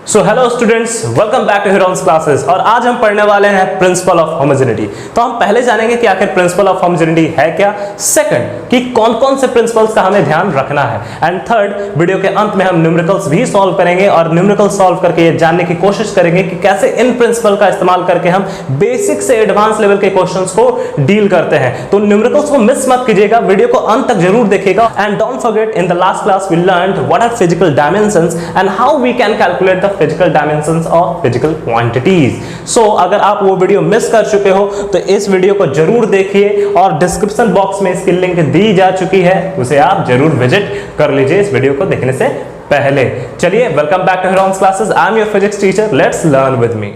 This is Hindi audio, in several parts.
So hello students, welcome back to Herons Classes. और आज हम पढ़ने वाले हैं प्रिंसिपल ऑफ होमोजेनिटी। तो हम पहले जानेंगे कि आखिर प्रिंसिपल ऑफ होमोजेनिटी है क्या, सेकंड कि कौन कौन से प्रिंसिपल्स का हमें ध्यान रखना है, एंड थर्ड वीडियो के अंत में हम न्यूमेरिकल्स भी सॉल्व करेंगे और न्यूमेरिकल सॉल्व करके ये जानने की कोशिश करेंगे कि कैसे इन प्रिंसिपल का इस्तेमाल करके हम बेसिक से एडवांस लेवल के क्वेश्चंस को डील करते हैं। तो न्यूमेरिकल्स को मिस मत कीजिएगा, वीडियो को अंत तक जरूर देखिएगा। And don't forget, in the last class we learned what are physical dimensions and how we can calculate the physical dimensions of physical quantities. So अगर आप वो वीडियो मिस कर चुके हो तो इस वीडियो को जरूर देखिए और डिस्क्रिप्शन बॉक्स में इसकी लिंक दी जा चुकी है, उसे आप जरूर विजिट कर लीजिए इस वीडियो को देखने से पहले। चलिए, welcome back to Herons Classes. I am your physics teacher, let's learn with me.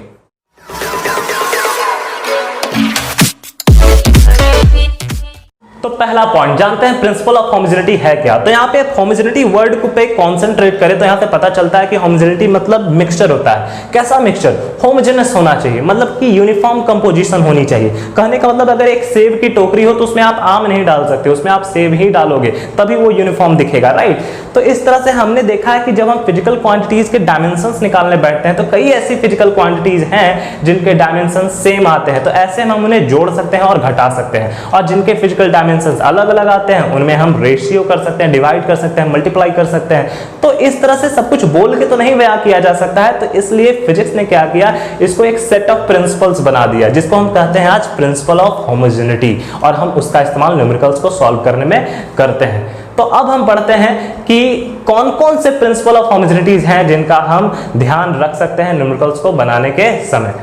तो पहला पॉइंट जानते हैं प्रिंसिपल ऑफ होमोजेनिटी है क्या। तो यहाँ पे होमोजेनिटी वर्ड को पे कॉन्सेंट्रेट करें तो यहाँ से पता चलता है कि होमोजेनिटी मतलब मिक्सचर होता है। कैसा मिक्सचर? होमोजेनस होना चाहिए, मतलब कि यूनिफॉर्म कंपोजिशन होनी चाहिए। कहने का मतलब अगर एक सेब की टोकरी हो तो उसमें आप आम नहीं डाल सकते, उसमें आप सेब ही डालोगे तभी वो यूनिफॉर्म दिखेगा, राइट। तो इस तरह से हमने देखा है कि जब हम फिजिकल क्वांटिटीज के डायमेंशंस निकालने बैठते हैं तो कई ऐसी फिजिकल क्वांटिटीज हैं जिनके डायमेंशन सेम आते हैं, तो ऐसे हम उन्हें जोड़ सकते हैं और घटा सकते हैं। और जिनके फिजिकल अलग अलग आते हैं उनमें हम रेशियो कर सकते हैं, डिवाइड कर सकते हैं, मल्टीप्लाई कर सकते हैं। तो इस तरह से सब कुछ बोल के तो नहीं बयां किया जा सकता है, तो इसलिए फिजिक्स ने क्या किया, इसको एक सेट ऑफ प्रिंसिपल्स बना दिया जिसको हम कहते हैं आज प्रिंसिपल ऑफ होमोजेनिटी, और हम उसका इस्तेमाल न्यूमेरिकल्स को सॉल्व करने में करते हैं। तो अब हम पढ़ते हैं कि कौन कौन से प्रिंसिपल ऑफ होमोजेनिटीज हैं जिनका हम ध्यान रख सकते हैं न्यूमेरिकल्स को बनाने के समय।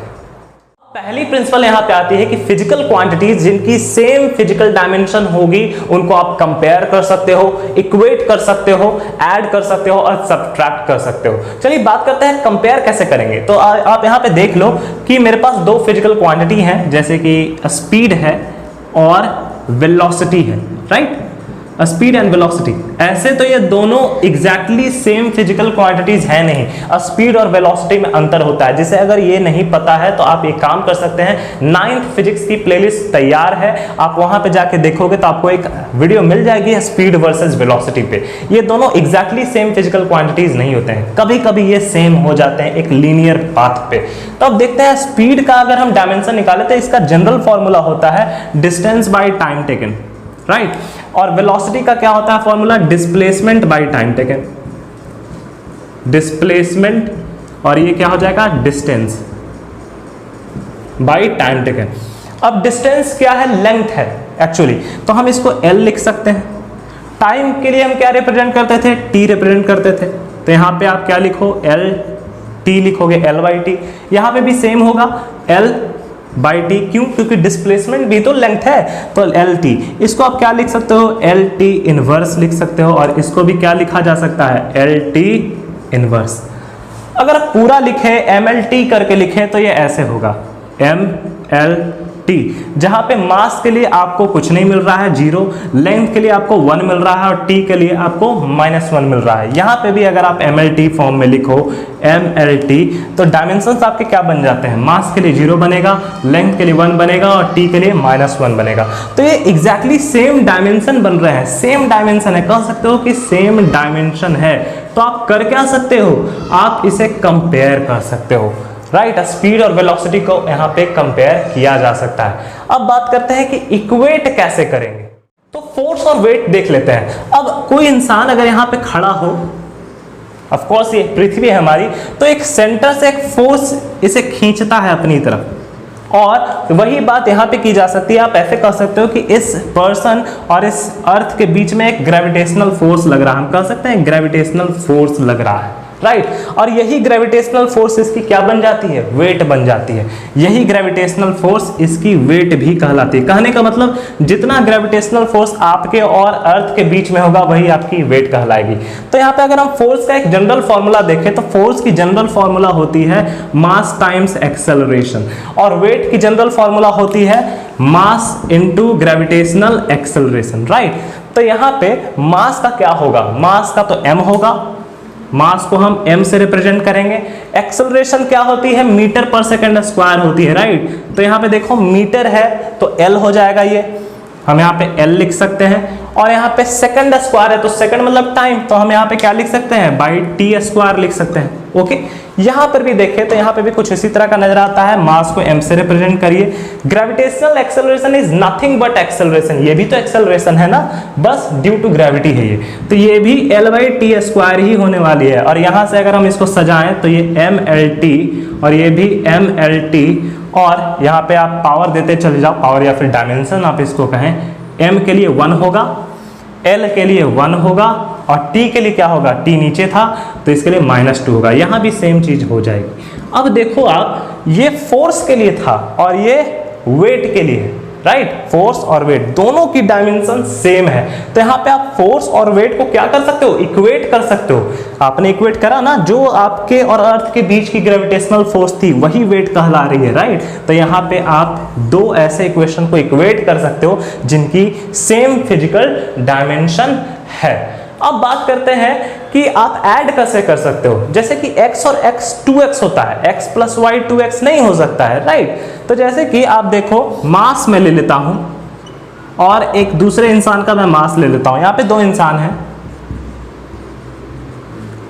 पहली प्रिंसिपल यहां पे आती है कि फिजिकल क्वांटिटीज जिनकी सेम फिजिकल डायमेंशन होगी उनको आप कंपेयर कर सकते हो, इक्वेट कर सकते हो, ऐड कर सकते हो और सब्ट्रैक्ट कर सकते हो। चलिए बात करते हैं कंपेयर कैसे करेंगे। तो आप यहां पे देख लो कि मेरे पास दो फिजिकल क्वांटिटी हैं, जैसे कि स्पीड है और वेलोसिटी है, राइट। स्पीड एंड वेलोसिटी, ऐसे तो ये दोनों एग्जैक्टली सेम फिजिकल क्वांटिटीज है नहीं, स्पीड और वेलोसिटी में अंतर होता है। जिसे अगर ये नहीं पता है तो आप एक काम कर सकते हैं, 9th फिजिक्स की प्लेलिस्ट तैयार है, आप वहां पे जाके देखोगे तो आपको एक वीडियो मिल जाएगी स्पीड वर्सेस वेलोसिटी पे। ये दोनों एग्जैक्टली सेम फिजिकल क्वांटिटीज नहीं होते हैं, कभी कभी ये सेम हो जाते हैं एक लीनियर पाथ पे। तो अब देखते हैं स्पीड का अगर हम डायमेंशन निकाले तो इसका जनरल फॉर्मूला होता है distance by time taken, right. और वेलोसिटी का क्या होता है formula? Displacement bye time taken, displacement, और ये क्या हो जाएगा? Distance by time taken. अब डिस्टेंस क्या है? लेंथ है एक्चुअली, तो हम इसको L लिख सकते हैं। टाइम के लिए हम क्या रिप्रेजेंट करते थे? T रिप्रेजेंट करते थे, तो यहां पे आप क्या लिखो? L T लिखोगे, L बाई T। यहां पे भी सेम होगा, L बाई टी। क्यों? क्योंकि डिस्प्लेसमेंट भी तो लेंथ है, तो एल टी। इसको आप क्या लिख सकते हो? एल टी इनवर्स लिख सकते हो, और इसको भी क्या लिखा जा सकता है? L T inverse. अगर आप पूरा लिखे एम एल टी करके लिखे तो ये ऐसे होगा, एम एल टी, जहां पे मास के लिए आपको कुछ नहीं मिल रहा है 0, लेंथ के लिए आपको 1 मिल रहा है और टी के लिए आपको -1 मिल रहा है। यहां पे भी अगर आप एम एल टी फॉर्म में लिखो एम एल टी तो डायमेंशंस आपके क्या बन जाते हैं? मास के लिए 0 बनेगा, लेंथ के लिए 1 बनेगा और टी के लिए -1 बनेगा। तो ये एग्जैक्टली सेम डायमेंशन बन रहे हैं, सेम डायमेंशन है, कह सकते हो कि सेम डायमेंशन है। तो आप कर क्या सकते हो? आप इसे कंपेयर कर सकते हो, राइट। स्पीड और वेलोसिटी को यहाँ पे कंपेयर किया जा सकता है। अब बात करते हैं कि इक्वेट कैसे करेंगे। तो फोर्स और वेट देख लेते हैं। अब कोई इंसान अगर यहाँ पे खड़ा हो, ऑफ कोर्स ये पृथ्वी है हमारी, तो एक सेंटर से एक फोर्स इसे खींचता है अपनी तरफ, और वही बात यहाँ पे की जा सकती है। आप ऐसे कह सकते हो कि इस पर्सन और इस अर्थ के बीच में एक ग्रेविटेशनल फोर्स लग रहा है, हम कह सकते हैं ग्रेविटेशनल फोर्स लग रहा है, राइट। और यही ग्रेविटेशनल फोर्स इसकी क्या बन जाती है? वेट बन जाती है। यही ग्रेविटेशनल फोर्स इसकी वेट भी कहलाती है। कहने का मतलब जितना ग्रेविटेशनल फोर्स आपके और अर्थ के बीच में होगा वही आपकी वेट कहलाएगी। तो यहाँ पे अगर हम फोर्स का एक जनरल फॉर्मूला देखें तो फोर्स की जनरल फॉर्मूला होती है मास टाइम्स एक्सेलरेशन, और वेट की जनरल फॉर्मूला होती है mass into gravitational acceleration, right. तो यहाँ पे मास का क्या होगा? मास का तो m होगा, मास को हम m से रिप्रेजेंट करेंगे। एक्सेलरेशन क्या होती है? मीटर पर सेकंड स्क्वायर होती है, राइट। तो यहाँ पे देखो मीटर है तो L हो जाएगा, ये हम यहाँ पे L लिख सकते हैं। और यहाँ पे सेकंड स्क्वायर है तो सेकंड मतलब टाइम, तो हम यहाँ पे क्या लिख सकते हैं? बाई टी स्क्वायर लिख सकते हैं। ओके, यहाँ पर भी देखें तो यहाँ पे भी कुछ इसी तरह का नजर आता है, मास को m से रिप्रेजेंट करिए। Gravitational acceleration is nothing but acceleration, ये भी तो एक्सेलरेशन है ना, बस ड्यू टू ग्रेविटी है ये, तो ये भी L/t² ही होने वाली है। और यहाँ से अगर हम इसको सजाएं तो ये mLT और ये भी mLT, और यहाँ पे आप पावर देते चले जाओ, पावर या फिर डायमेंशन आप इसको कहें, m के लिए 1 होगा, L के लिए 1 होगा, और T के लिए क्या होगा, T नीचे था तो इसके लिए -2 होगा। यहाँ भी सेम चीज हो जाएगी। अब देखो आप, ये फोर्स के लिए था और ये वेट के लिए, राइट, फोर्स और वेट दोनों की डायमेंशन सेम है, तो यहाँ पे आप फोर्स और वेट को क्या कर सकते हो, इक्वेट कर सकते हो। आपने इक्वेट करा ना, जो आपके और अर्थ के बीच की ग्रेविटेशनल फोर्स थी वही वेट कहला रही है, राइट। तो यहाँ पे आप दो ऐसे इक्वेशन को इक्वेट कर सकते हो जिनकी सेम फिजिकल डायमेंशन है। अब बात करते हैं कि आप ऐड कैसे कर सकते हो, जैसे कि x और x 2x होता है, x + y 2x नहीं हो सकता है, राइट। तो जैसे कि आप देखो, मास में ले लेता हूं और एक दूसरे इंसान का मैं मास ले लेता हूं, यहाँ पे 2 इंसान हैं।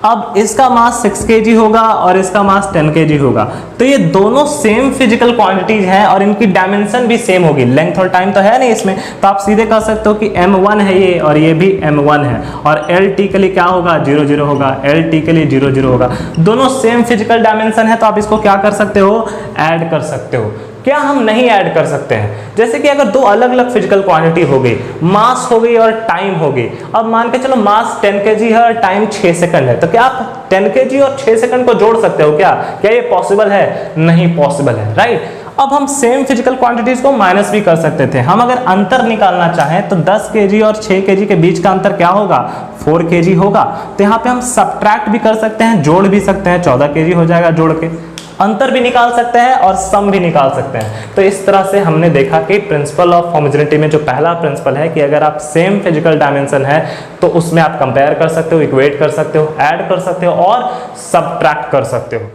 अब इसका मास 6 kg होगा और इसका मास 10 kg होगा, तो ये दोनों सेम फिजिकल क्वांटिटीज हैं और इनकी डायमेंशन भी सेम होगी। लेंथ और टाइम तो है नहीं इसमें, तो आप सीधे कह सकते हो कि m1 है ये और ये भी m1 है, और LT के लिए क्या होगा, 0 0 होगा, LT के लिए 0 0 होगा। दोनों सेम फिजिकल डायमेंशन है, तो आप इसको क्या कर सकते हो, ऐड कर सकते हो। क्या हम नहीं ऐड कर सकते हैं, जैसे कि अगर दो अलग अलग फिजिकल क्वांटिटी हो गई, मास हो गई और टाइम हो गई। अब मान के चलो मास 10 kg है और टाइम 6 सेकंड है, तो क्या आप 10 kg और 6 सेकंड को जोड़ सकते हो क्या ये पॉसिबल है, नहीं पॉसिबल है, राइट। अब हम सेम फिजिकल क्वांटिटीज को माइनस भी कर सकते थे। हम अगर अंतर निकालना चाहें तो 10 kg और 6 kg के बीच का अंतर क्या होगा, 4 kg होगा। तो यहाँ पे हम सब्ट्रैक्ट भी कर सकते हैं, जोड़ भी सकते हैं, 14 kg हो जाएगा जोड़ के, अंतर भी निकाल सकते हैं और सम भी निकाल सकते हैं। तो इस तरह से हमने देखा कि प्रिंसिपल ऑफ होमोजेनिटी में जो पहला प्रिंसिपल है कि अगर आप सेम फिजिकल डायमेंशन है तो उसमें आप कंपेयर कर सकते हो, इक्वेट कर सकते हो, ऐड कर सकते हो और सब्ट्रैक्ट कर सकते हो।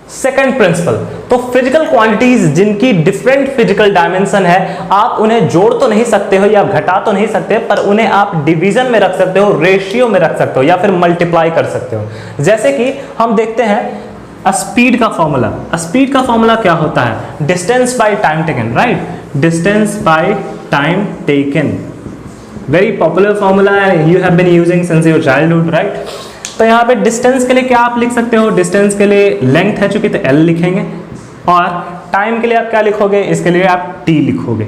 सेकंड प्रिंसिपल, तो फिजिकल क्वांटिटीज जिनकी डिफरेंट फिजिकल डायमेंशन है, आप उन्हें जोड़ तो नहीं सकते हो या घटा तो नहीं सकते, पर उन्हें आप डिवीजन में रख सकते हो, रेशियो में रख सकते हो या फिर मल्टीप्लाई कर सकते हो। जैसे कि हम देखते हैं स्पीड का फॉर्मूला, स्पीड का फॉर्मूला क्या होता है, distance by time taken, right, distance by time taken, very popular formula है, you have been using since your childhood, right. तो यहाँ पे डिस्टेंस के लिए क्या आप लिख सकते हो, डिस्टेंस के लिए लेंथ है चूंकि तो L लिखेंगे, और टाइम के लिए आप क्या लिखोगे, इसके लिए आप T लिखोगे।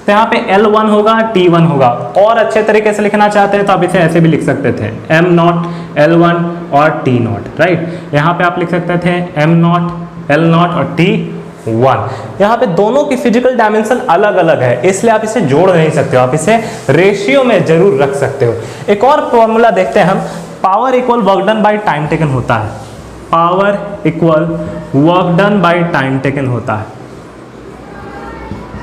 तो यहाँ पे L1 होगा, T1 होगा। और अच्छे तरीके से लिखना चाहते हैं तो आप इसे ऐसे भी लिख सकते थे, m0 L1 और T0, राइट। यहाँ पे आप लिख सकते थे m0 L0 और T1। यहाँ पे दोनों की फिजिकल डायमेंशन अलग अलग है, इसलिए आप इसे जोड़ नहीं सकते हो, आप इसे रेशियो में जरूर रख सकते हो। एक और फॉर्मूला देखते हैं हम, power equal work done by time taken होता है, power equal work done by time taken होता है।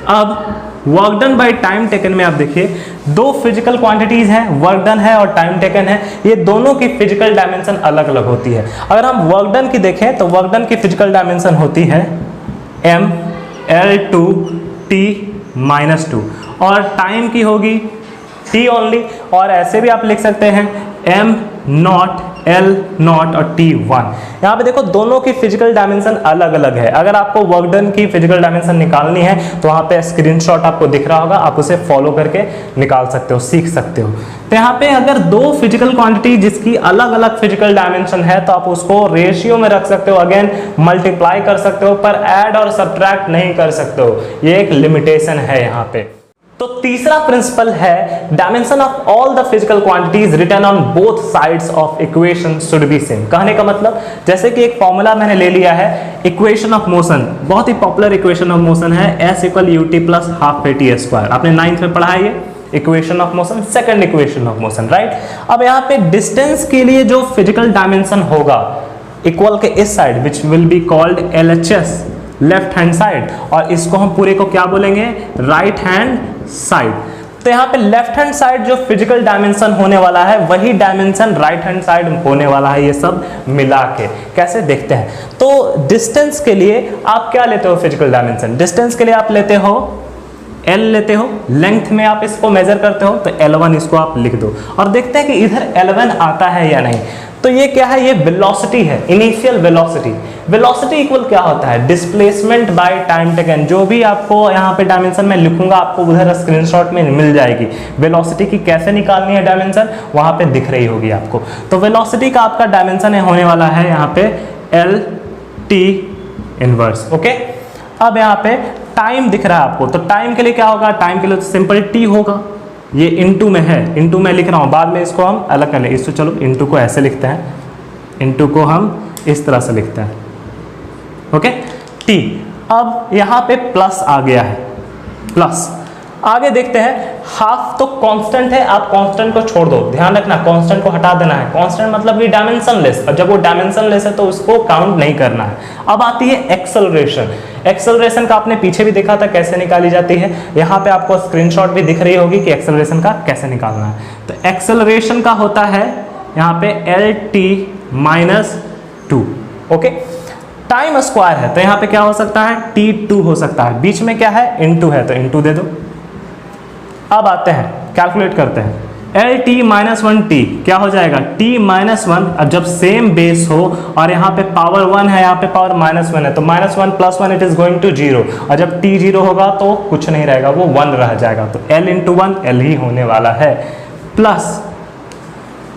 अब work done by time taken में आप देखिए दो फिजिकल क्वांटिटीज हैं, वर्क डन है और टाइम टेकन है, ये दोनों की फिजिकल डायमेंशन अलग अलग होती है। अगर हम वर्क डन की देखें तो वर्क डन की फिजिकल डायमेंशन होती है m L2 T-2, और टाइम की होगी T ओनली, और ऐसे भी आप लिख सकते हैं m0 L0 और T1। यहाँ पे देखो दोनों की फिजिकल डायमेंशन अलग अलग है। अगर आपको वर्क डन की फिजिकल डायमेंशन निकालनी है तो वहाँ पे स्क्रीनशॉट आपको दिख रहा होगा, आप उसे फॉलो करके निकाल सकते हो, सीख सकते हो। तो यहाँ पे अगर दो फिजिकल क्वांटिटी जिसकी अलग अलग फिजिकल डायमेंशन है तो आप उसको रेशियो में रख सकते हो, अगेन मल्टीप्लाई कर सकते हो, पर ऐड और सब्ट्रैक्ट नहीं कर सकते हो, ये एक लिमिटेशन है यहाँ पे। तो तीसरा प्रिंसिपल है dimension of all the physical quantities written on both sides of equation should be same. कहने का मतलब जैसे कि एक फॉर्मूला मैंने ले लिया है, इक्वेशन ऑफ मोशन, बहुत ही पॉपुलर इक्वेशन ऑफ मोशन है, S = ut + ½ at²। आपने 9th में पढ़ा है ये equation of motion, second equation of motion, right. अब यहाँ पे डिस्टेंस के लिए जो फिजिकल डायमेंशन होगा इक्वल के इस side which will be called LHS, left hand side, और इसको हम पूरे को क्या बोलेंगे, राइट हैंड साइड। तो यहाँ पे लेफ्ट हैंड साइड जो फिजिकल डायमेंशन होने वाला है वही डायमेंशन राइट हैंड साइड होने वाला है, ये सब मिला के। कैसे देखते हैं, तो डिस्टेंस के लिए आप क्या लेते हो फिजिकल डायमेंशन, डिस्टेंस के लिए आप लेते हो L लेते हो, लेंथ में आप इसको मेजर करते हो तो L1 इसको आप लिख दो, और देखते हैं कि इधर L1 आता है या नहीं। तो ये क्या है, ये वेलोसिटी है, इनिशियल वेलोसिटी। वेलोसिटी इक्वल क्या होता है, डिस्प्लेसमेंट बाय टाइम टेकन। जो भी आपको यहाँ पे डायमेंशन में लिखूंगा आपको उधर स्क्रीनशॉट में मिल जाएगी। वेलोसिटी की कैसे निकालनी है डायमेंशन, वहां पे दिख रही होगी आपको। तो वेलोसिटी का आपका डायमेंशन होने वाला है यहाँ पे एल टी इनवर्स। ओके, अब यहाँ पे टाइम दिख रहा है आपको, तो टाइम के लिए क्या होगा, टाइम के लिए तो सिंपल टी होगा, ये इनटू में है, इनटू में लिख रहा हूँ, बाद में इसको हम अलग कर लें। इसको चलो इनटू को ऐसे लिखते हैं, इनटू को हम इस तरह से लिखते हैं। Okay, T. अब यहाँ पे प्लस आ गया है, प्लस। आगे देखते हैं, हाफ तो कांस्टेंट है, आप कांस्टेंट को छोड़ दो, ध्यान रखना कांस्टेंट को हटा देना है। कांस्टेंट मतलब कि डायमेंशनलेस, और जब वो डायमेंशनलेस है तो उसको काउंट नहीं करना है। अब आती है एक्सेलरेशन। एक्सेलरेशन का आपने पीछे भी देखा था कैसे निकाली जाती है, यहाँ पे आपको स्क्रीनशॉट भी दिख रही होगी कि एक्सेलरेशन का कैसे निकालना है। तो एक्सेलरेशन का होता है यहाँ पे L T minus two. Okay, time square है तो यहाँ पे क्या हो सकता है, t2 हो सकता है, बीच में क्या है, इनटू है तो इनटू दे दो। अब आते हैं कैलकुलेट करते हैं, L T minus one T क्या हो जाएगा, t माइनस वन। अब जब सेम बेस हो और यहाँ पे पावर 1 है, यहाँ पे पावर माइनस 1 है, तो minus 1 plus 1 it is going to 0, और जब t 0 होगा तो कुछ नहीं रहेगा, वो 1 रह जाएगा, तो l इंटू 1 l ही होने वाला है। प्लस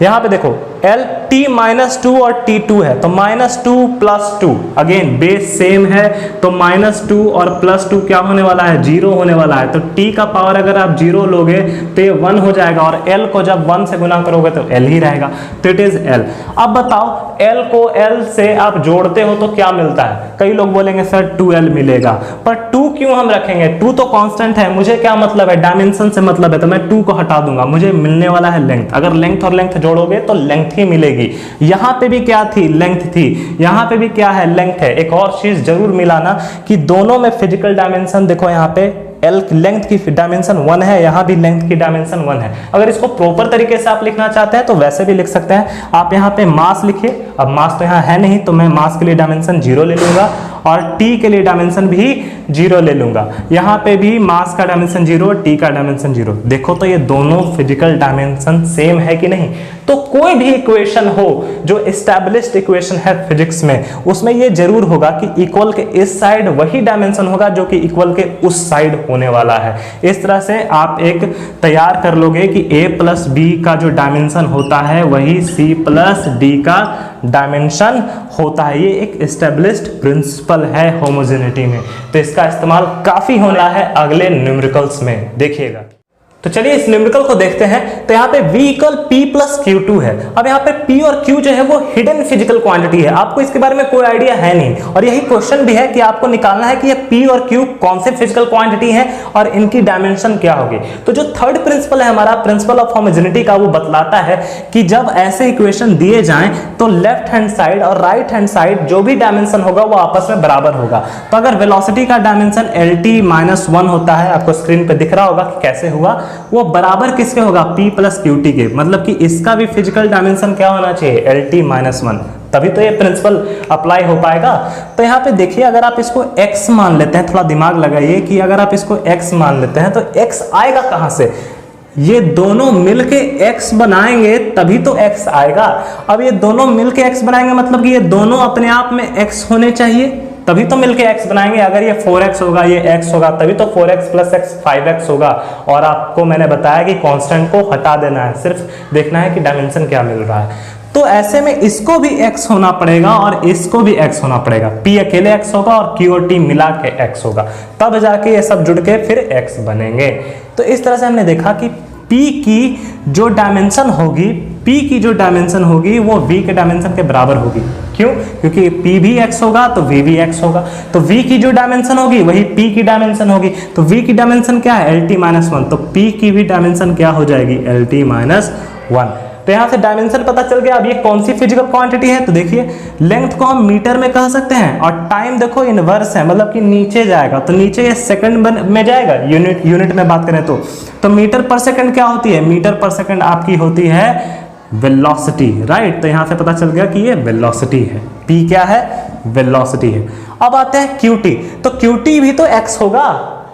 यहाँ पे देखो एल टी माइनस टू और t2 है, तो minus two plus two, again base same है तो माइनस टू और प्लस टू क्या होने वाला है, 0 होने वाला है। तो t का पावर अगर आप 0 लोगे तो ये 1 हो जाएगा, और l को जब 1 से गुना करोगे तो l ही रहेगा, तो इट इज l। अब बताओ l को l से आप जोड़ते हो तो क्या मिलता है, कई लोग बोलेंगे सर 2l मिलेगा, पर 2 क्यों हम रखेंगे, 2 तो कांस्टेंट है, मुझे क्या मतलब है, डायमेंशन से मतलब है, तो मैं 2 को हटा दूंगा, मुझे मिलने वाला है लेंथ। अगर लेंथ और लेंथ जोड़ोगे तो लेंथ ही मिलेगी। यहां पे भी क्या थी, लेंथ थी, यहां पे भी क्या है, लेंथ है। एक और चीज जरूर मिलाना कि दोनों में फिजिकल डायमेंशन देखो, यहाँ पे एल लेंथ की डायमेंशन 1 है, यहाँ भी लेंथ की डायमेंशन 1 है। अगर इसको प्रॉपर तरीके से आप लिखना चाहते हैं तो वैसे भी लिख सकते हैं। आप यहाँ पे मास लिखिए, अब मास तो यहाँ है नहीं तो मैं मास के लिए डायमेंशन 0 ले लूंगा और टी के लिए डायमेंशन भी 0 ले लूंगा। यहाँ पे भी मास का डायमेंशन 0, टी का डायमेंशन 0। देखो तो ये दोनों फिजिकल डायमेंशन सेम है कि नहीं। तो कोई भी इक्वेशन हो जो एस्टैब्लिश्ड इक्वेशन है फिजिक्स में, उसमें ये जरूर होगा कि इक्वल के इस साइड वही डायमेंशन होगा जो कि इक्वल के उस साइड होने वाला है। इस तरह से आप एक तैयार कर लोगे कि a प्लस बी का जो डायमेंशन होता है वही c प्लस डी का डायमेंशन होता है। ये एक एस्टैब्लिश्ड प्रिंसिपल है होमोजेनिटी में, तो इसका इस्तेमाल काफी होना है अगले न्यूमेरिकल्स में, देखिएगा। तो चलिए इस न्यूमेरिकल को देखते हैं। तो यहाँ पे v equal P plus Q two है। अब यहाँ पे p और q जो है वो हिडन फिजिकल क्वांटिटी है, आपको इसके बारे में कोई आइडिया है नहीं, और यही क्वेश्चन भी है कि आपको निकालना है कि ये p और q कौन से फिजिकल क्वांटिटी है और इनकी डायमेंशन क्या होगी। तो जो थर्ड प्रिंसिपल है हमारा, प्रिंसिपल ऑफ होमोजेनिटी का, वो बतलाता है कि जब ऐसे इक्वेशन दिए जाएं तो लेफ्ट हैंड साइड और राइट हैंड साइड जो भी डायमेंशन होगा वो आपस में बराबर होगा। तो अगर वेलोसिटी का डायमेंशन एल टी माइनस 1 होता है, आपको स्क्रीन पे दिख रहा होगा कि कैसे हुआ, वो बराबर किसके होगा, p प्लस क्यू टी के। मतलब कि इसका भी फिजिकल डायमेंशन क्या होना चाहिए, एल टी माइनस 1, तभी तो ये प्रिंसिपल अप्लाई हो पाएगा। तो यहाँ पे देखिए, अगर आप इसको x मान लेते हैं, थोड़ा दिमाग लगाइए कि अगर आप इसको x मान लेते हैं तो x आएगा कहाँ से, ये दोनों मिलके x बनाएंगे तभी तो x आएगा। अब ये दोनों मिलके x बनाएंगे मतलब कि ये दोनों अपने आप में x होने चाहिए, तभी तो मिलके x बनाएंगे। अगर ये 4x होगा, ये x होगा, तभी तो 4x प्लस x 5x होगा। और आपको मैंने बताया कि कांस्टेंट को हटा देना है, सिर्फ देखना है कि डायमेंशन क्या मिल रहा है। तो ऐसे में इसको भी x होना पड़ेगा और इसको भी x होना पड़ेगा। p अकेले x होगा और q और t मिला के x होगा, तब जाके ये सब जुड़ के फिर x बनेंगे। तो इस तरह से हमने देखा कि p की जो डायमेंशन होगी, p की जो डायमेंशन होगी वो v के डायमेंशन के बराबर होगी। क्यों? क्योंकि p भी x होगा तो v भी x होगा। तो v की जो डायमेंशन होगी वही p की डायमेंशन होगी। तो v की डायमेंशन क्या है, lt माइनस 1, तो p की भी डायमेंशन क्या हो जाएगी, lt माइनस 1। तो यहाँ से डायमेंशन पता चल गया। अब ये कौन सी फिजिकल क्वांटिटी है, तो देखिए लेंथ को हम मीटर में कह सकते हैं, और टाइम देखो इनवर्स है, मतलब कि नीचे जाएगा, तो नीचे ये सेकंड में जाएगा, यूनिट में बात करें तो मीटर पर सेकंड क्या होती है, मीटर पर सेकंड आपकी होती है वेलोसिटी, राइट। तो यहाँ से पता चल गया कि ये वेलोसिटी है, p क्या है, वेलोसिटी है। अब आते हैं qt, तो qt भी तो x होगा,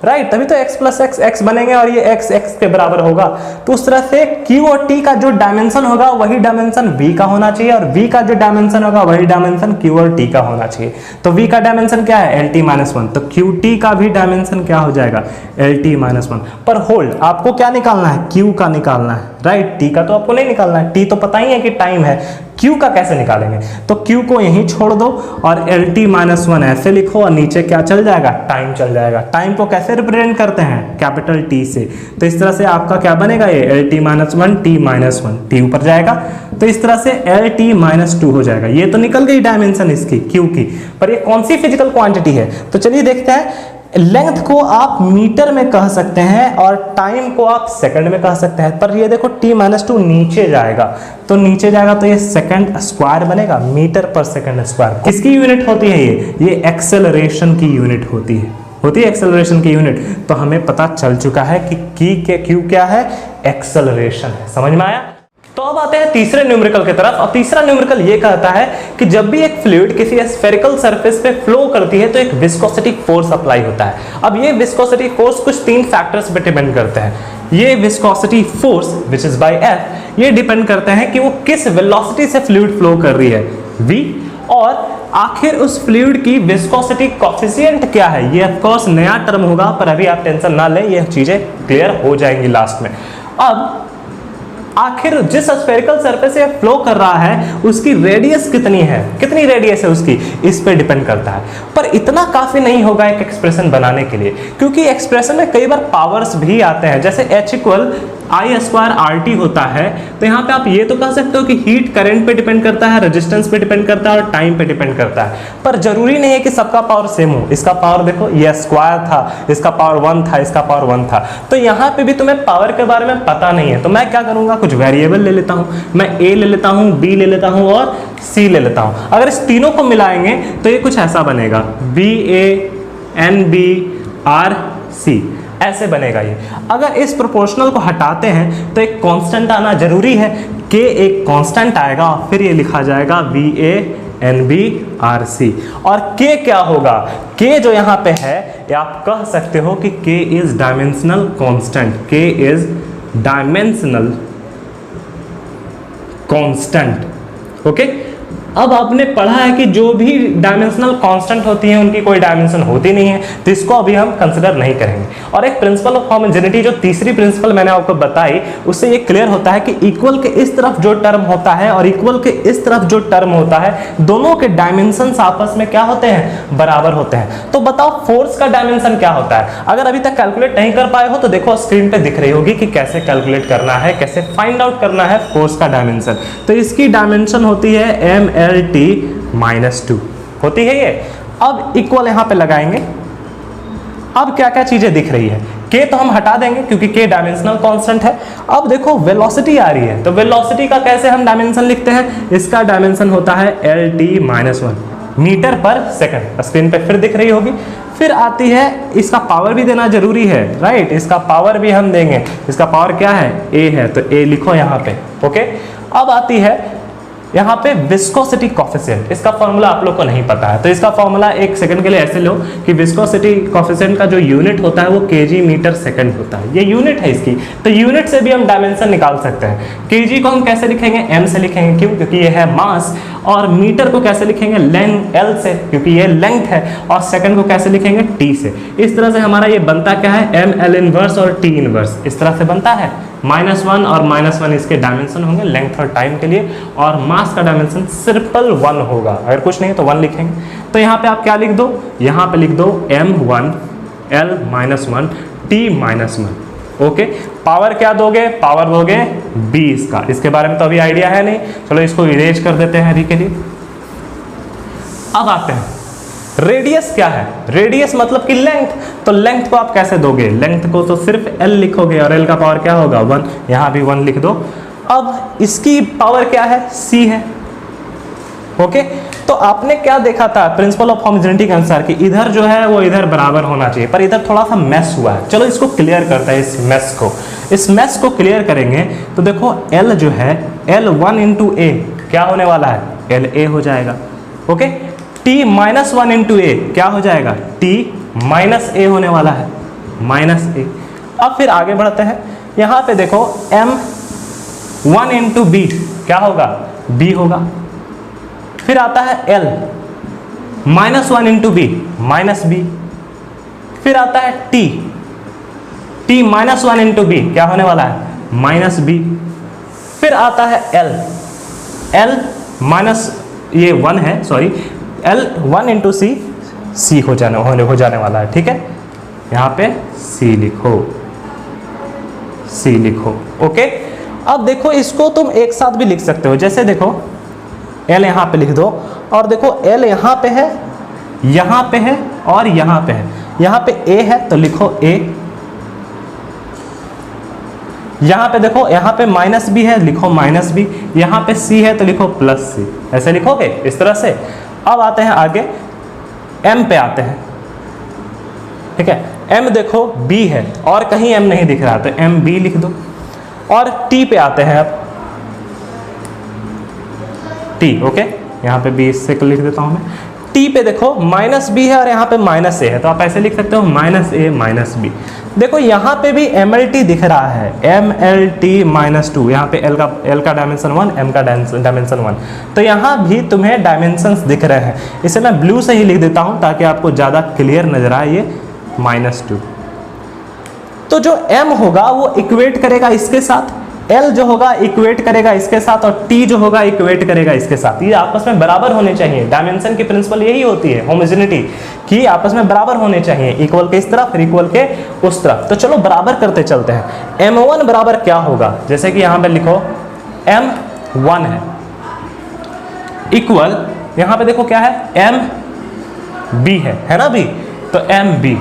राइट, तभी तो x प्लस x बनेंगे और ये x के बराबर होगा। तो उस तरह से q और t का जो डायमेंशन होगा वही डायमेंशन v का होना चाहिए और v का जो डायमेंशन होगा वही डायमेंशन q और t का होना चाहिए। तो v का डायमेंशन क्या है, LT-1, तो qt का भी डायमेंशन क्या हो जाएगा, LT-1। पर होल्ड, आपको क्या निकालना है, q का निकालना है, राइट, t का तो आपको नहीं निकालना है, t तो पता ही है कि टाइम है, q का कैसे निकालेंगे। तो q को यहीं छोड़ दो और LT-1 ऐसे लिखो और नीचे क्या चल जाएगा, टाइम चल जाएगा। टाइम को कैसे रिप्रेजेंट करते हैं, कैपिटल T से। तो इस तरह से आपका क्या बनेगा, ये LT-1 T-1, t ऊपर जाएगा तो इस तरह से LT-2 हो जाएगा। ये तो निकल गई डायमेंशन इसकी q की, पर ये कौन सी फिजिकल क्वांटिटी है, तो चलिए देखते हैं। लेंथ को आप मीटर में कह सकते हैं और टाइम को आप सेकंड में कह सकते हैं, पर ये देखो T-2 नीचे जाएगा, तो नीचे जाएगा तो ये सेकंड स्क्वायर बनेगा, मीटर पर सेकंड स्क्वायर। किसकी यूनिट होती है ये एक्सेलरेशन की यूनिट होती है एक्सेलरेशन की यूनिट। तो हमें पता चल चुका है कि Q क्या है, एक्सेलरेशन है। समझ में आया। तो अब आते हैं तीसरे न्यूमेरिकल की तरफ। और तीसरा न्यूमेरिकल ये कहता है कि जब भी एक फ्लूइड किसी स्फेरिकल सरफेस पे फ्लो करती है तो एक विस्कोसिटी फोर्स अप्लाई होता है। अब ये विस्कोसिटी फोर्स कुछ 3 फैक्टर्स पे डिपेंड करते हैं। ये viscosity force which is by F, ये डिपेंड करते हैं कि वो किस वेलोसिटी से फ्लूइड फ्लो कर रही है, V, और आखिर उस फ्लूइड की विस्कोसिटी कोफिशिएंट क्या है। ये ऑफ कोर्स नया टर्म होगा, पर अभी आप टेंशन ना लें, ये चीजें क्लियर हो जाएंगी लास्ट में। अब आखिर जिस स्फेरिकल सरफेस से फ्लो कर रहा है उसकी रेडियस कितनी है, कितनी रेडियस है उसकी, इस पे डिपेंड करता है। पर इतना काफी नहीं होगा एक एक्सप्रेशन बनाने के लिए, क्योंकि एक्सप्रेशन में कई बार पावर्स भी आते हैं। जैसे H=I² होता है, तो यहाँ पे आप ये तो कह सकते हो कि हीट करंट पे डिपेंड करता है, रेजिस्टेंस पे डिपेंड करता है और टाइम पे डिपेंड करता है। पर जरूरी नहीं है कि सबका पावर सेम हो। इसका पावर देखो, ये स्क्वायर था, इसका पावर 1 था, इसका पावर 1 था। तो यहाँ पे भी तुम्हें पावर के बारे में पता नहीं है, तो मैं क्या करूंगा, कुछ वेरिएबल ले लेता हूँ। मैं A ले लेता हूँ, B ले लेता हूँ और C ले लेता हूँ। अगर इस तीनों को मिलाएंगे तो ये कुछ ऐसा बनेगा, BA-NB-R-C, ऐसे बनेगा ये। अगर इस प्रोपोर्शनल को हटाते हैं तो एक कांस्टेंट आना जरूरी है, K एक कांस्टेंट आएगा और फिर ये लिखा जाएगा BA-NB-R-C। और K क्या होगा, K जो यहाँ पे है ये आप कह सकते हो कि K is dimensional constant, K is dimensional constant. Okay, अब आपने पढ़ा है कि जो भी डायमेंशनल कांस्टेंट होती है उनकी कोई डायमेंशन होती नहीं है, तो इसको अभी हम कंसिडर नहीं करेंगे। और एक प्रिंसिपल ऑफ होमोजेनिटी, जो तीसरी प्रिंसिपल मैंने आपको बताई, उससे ये क्लियर होता है कि इक्वल के इस तरफ जो टर्म होता है और इक्वल के इस तरफ जो टर्म होता है, दोनों के डायमेंशंस आपस में क्या होते हैं, बराबर होते हैं। तो बताओ फोर्स का डायमेंशन क्या होता है। अगर अभी तक कैलकुलेट नहीं कर पाए हो तो देखो स्क्रीन पे दिख रही होगी कि कैसे कैलकुलेट करना है, कैसे फाइंड आउट करना है फोर्स का डायमेंशन। तो इसकी डायमेंशन होती है MLT-2 होती है ये। अब इक्वल यहां पे लगाएंगे। अब क्या क्या चीजें दिख रही है, K तो हम हटा देंगे क्योंकि K डायमेंशनल कांस्टेंट है। अब देखो वेलोसिटी आ रही है, तो वेलोसिटी का कैसे हम डायमेंशन लिखते हैं, इसका डायमेंशन होता है LT-1 मीटर पर सेकंड। स्क्रीन पे फिर दिख रही होगी। फिर आती है, इसका पावर भी देना जरूरी है, राइट, इसका पावर भी हम देंगे। इसका पावर क्या है, A है, तो A लिखो यहाँ पे। ओके, अब आती है यहाँ पे विस्कोसिटी कोफिशिएंट। इसका फॉर्मूला आप लोग को नहीं पता है, तो इसका फॉर्मूला एक सेकंड के लिए ऐसे लो कि विस्कोसिटी कोफिशिएंट का जो यूनिट होता है वो kg मीटर सेकंड होता है। ये यूनिट है इसकी, तो यूनिट से भी हम डायमेंशन निकाल सकते हैं। kg को हम कैसे लिखेंगे, m से लिखेंगे, क्यों, क्योंकि ये है मास। और मीटर को कैसे लिखेंगे, लेंथ, L से, क्योंकि ये लेंथ है। और सेकंड को कैसे लिखेंगे, t से। इस तरह से हमारा ये बनता क्या है, ml इनवर्स और t इनवर्स, इस तरह से बनता है। -1 और -1 इसके डायमेंशन होंगे लेंथ और टाइम के लिए, और मास का डायमेंशन सिंपल 1 होगा। अगर कुछ नहीं तो 1 लिखेंगे। तो यहाँ पे आप क्या लिख दो, यहाँ पे लिख दो m1 L-1 T-1। Okay, power क्या दोगे, पावर दोगे 20 का। इसके बारे में तो अभी आइडिया है नहीं, चलो इसको इरेज कर देते हैं अभी के लिए। अब आते हैं रेडियस क्या है। रेडियस मतलब कि लेंथ, तो लेंथ को आप कैसे दोगे, लेंथ को तो सिर्फ L लिखोगे और L का पावर क्या होगा 1, यहाँ भी 1 लिख दो। अब इसकी पावर क्या है, C है। ओके, तो आपने क्या देखा था प्रिंसिपल ऑफ होमोजेनिटी के अनुसार कि इधर जो है वो इधर बराबर होना चाहिए, पर इधर थोड़ा सा मैस हुआ है। चलो इसको क्लियर करते हैं, इस मैस को क्लियर करेंगे तो देखो L जो है L1 × A क्या होने वाला है, LA हो जाएगा। ओके, T-1 × A क्या हो जाएगा, T-A होने वाला है, -a। अब फिर आगे बढ़ते हैं, यहाँ पे देखो m1 इंटू बी क्या होगा, b होगा। फिर आता है l -1 इंटू बी -b। फिर आता है t -1 इंटू बी क्या होने वाला है, -b। फिर आता है l माइनस ये 1 है, सॉरी l 1 इंटू c हो जाने वाला है, ठीक है। यहाँ पे c लिखो, ओके। अब देखो इसको तुम एक साथ भी लिख सकते हो, जैसे देखो l यहाँ पे लिख दो, और देखो l यहाँ पे है, यहाँ पे है और यहाँ पे है। यहाँ पे a है तो लिखो a, यहाँ पे देखो यहाँ पे -b है, लिखो -b, यहाँ पे c है तो लिखो +c, ऐसे लिखोगे इस तरह से। अब आते हैं आगे m पे आते हैं, ठीक है। m देखो b है और कहीं m नहीं दिख रहा तो mb लिख दो। और t पे आते हैं अब, t, ओके, यहाँ पे b इससे लिख देता हूँ मैं। t पे देखो -b है और यहाँ पे -a है, तो आप ऐसे लिख सकते हो -a -b। देखो यहाँ पे भी MLT दिख रहा है, MLT -2, यहाँ पे L का डायमेंशन 1, M का डायमेंशन 1, तो यहाँ भी तुम्हें डायमेंशंस दिख रहे हैं। इसे मैं ब्लू से ही लिख देता हूँ ताकि आपको ज़्यादा क्लियर नजर आए, ये -2। तो जो M होगा वो इक्वेट करेगा इसके साथ, L जो होगा इक्वेट करेगा इसके साथ, और T जो होगा इक्वेट करेगा इसके साथ। ये आपस में बराबर होने चाहिए, डायमेंशन की प्रिंसिपल यही होती है, होमोजेनिटी, कि आपस में बराबर होने चाहिए, इक्वल के इस तरफ फिर इक्वल के उस तरफ। तो चलो बराबर करते चलते हैं। M1 बराबर क्या होगा, जैसे कि यहाँ पे लिखो M1 है इक्वल, यहाँ पे देखो क्या है, MB है ना B, तो MB।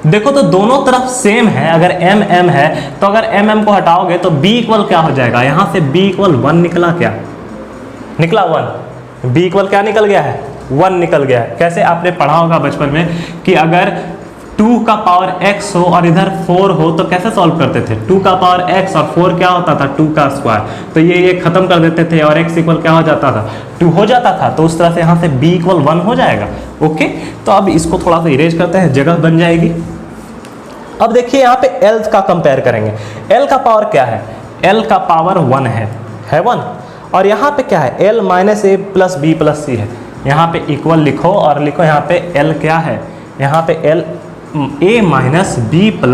देखो तो दोनों तरफ सेम है, अगर m है तो अगर m को हटाओगे तो b इक्वल क्या हो जाएगा, यहाँ से b इक्वल 1 निकला, क्या निकला 1, b इक्वल क्या निकल गया है, 1 निकल गया है। कैसे आपने पढ़ा होगा बचपन में कि अगर 2 का पावर x हो और इधर 4 हो तो कैसे सॉल्व करते थे, 2 का पावर x और 4 क्या होता था, 2 का स्क्वायर, तो ये खत्म कर देते थे और x इक्वल क्या हो जाता था, 2 हो जाता था। तो उस तरह से यहाँ से b इक्वल 1 हो जाएगा, ओके। तो अब इसको थोड़ा सा इरेज करते हैं, जगह बन जाएगी। अब देखिए यहाँ पे L का कंपेयर करेंगे, L का पावर क्या है, L का पावर 1 है 1, और यहाँ पे क्या है, L -a + b + c है। यहाँ पे इक्वल लिखो और लिखो यहाँ पे L क्या है, यहाँ पे L a - b +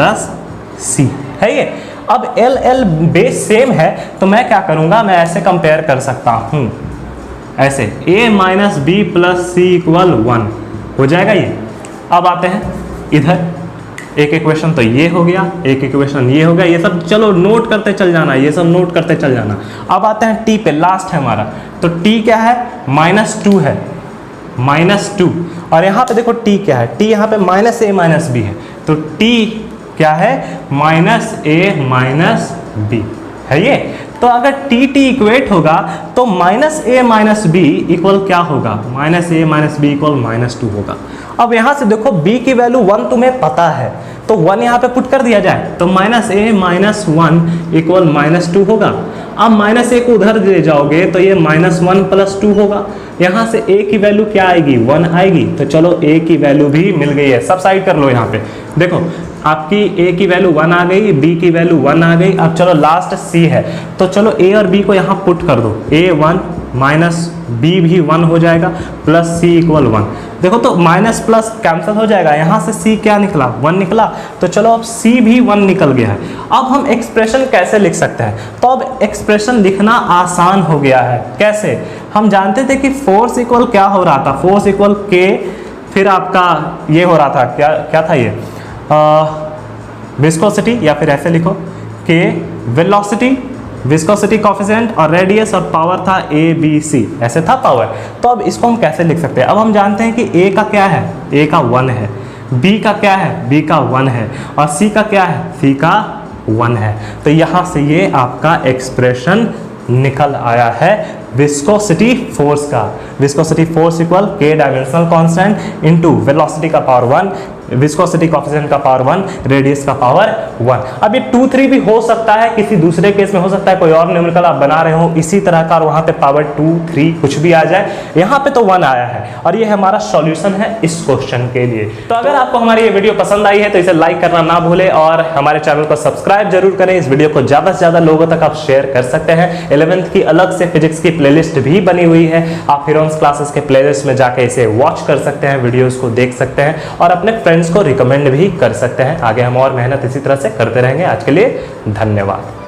c है ये। अब L बेस सेम है तो मैं क्या करूँगा, मैं ऐसे कंपेयर कर सकता हूँ, ऐसे a - b + c = 1 हो जाएगा ये। अब आते हैं इधर, एक इक्वेशन तो ये हो गया, एक इक्वेशन ये हो गया, ये सब चलो नोट करते चल जाना, ये सब नोट करते चल जाना। अब आते हैं t पे, लास्ट है हमारा, तो t क्या है, -2 है, -2, और यहाँ पे देखो t क्या है, t यहाँ पे -a - b है, तो t क्या है, -a - b है ये। तो अगर t इक्वेट होगा तो -a - b इक्वल क्या होगा, -a - b इक्वल -2 होगा। अब यहाँ से देखो b की वैल्यू 1 तुम्हें पता है, तो 1 यहाँ पे पुट कर दिया जाए तो -a - 1 इक्वल -2 होगा। अब -a को उधर ले जाओगे तो ये -1 + 2 होगा। यहाँ से a की वैल्यू क्या आएगी, 1 आएगी, तो चलो a की वैल्यू भी मिल गई है। सब साइड कर लो, यहाँ पे देखो आपकी a की वैल्यू 1 आ गई, b की वैल्यू 1 आ गई। अब चलो लास्ट c है, तो चलो a और b को यहाँ पुट कर दो, a 1 -b भी 1 हो जाएगा, प्लस c इक्वल 1। देखो तो माइनस प्लस कैंसिल हो जाएगा, यहाँ से c क्या निकला, 1 निकला, तो चलो अब c भी 1 निकल गया है। अब हम एक्सप्रेशन कैसे लिख सकते हैं, तो अब एक्सप्रेशन लिखना आसान हो गया है। कैसे, हम जानते थे कि फोर्स इक्वल क्या हो रहा था, फोर्स इक्वल k, फिर आपका ये हो रहा था, क्या था ये, विस्कोसिटी, या फिर ऐसे लिखो k वेलोसिटी, विस्कोसिटी कॉफिशिएंट, और रेडियस और पावर था a b c, ऐसे था पावर। तो अब इसको हम कैसे लिख सकते हैं, अब हम जानते हैं कि a का क्या है, a का 1 है, b का क्या है, b का 1 है, और c का क्या है, c का 1 है। तो यहाँ से ये आपका एक्सप्रेशन निकल आया है विस्कोसिटी फोर्स का। Viscosity force equal k dimensional constant into velocity का पावर 1, विस्कोसिटी कोएफिशिएंट का पावर 1, रेडियस का पावर 1। अब ये 2 3 भी हो सकता है, किसी दूसरे केस में हो सकता है कोई और न्यूमेरिकल आप बना रहे हो इसी तरह का और वहां पे पावर 2 3 कुछ भी आ जाए, यहाँ पे तो 1 आया है और ये हमारा सॉल्यूशन है इस क्वेश्चन के लिए। तो अगर आपको हमारी ये वीडियो पसंद आई है तो इसे लाइक करना ना भूले और हमारे चैनल को सब्सक्राइब जरूर करें। इस वीडियो को ज्यादा से ज्यादा लोगों तक आप शेयर कर सकते हैं। 11th की अलग से फिजिक्स की प्लेलिस्ट भी बनी हुई है, आप फिरोन्स क्लासेस के प्लेलिस्ट में जाके इसे वॉच कर सकते हैं, वीडियोस को देख सकते हैं और अपने फ्रेंड्स को रिकमेंड भी कर सकते हैं। आगे हम और मेहनत इसी तरह से करते रहेंगे। आज के लिए धन्यवाद।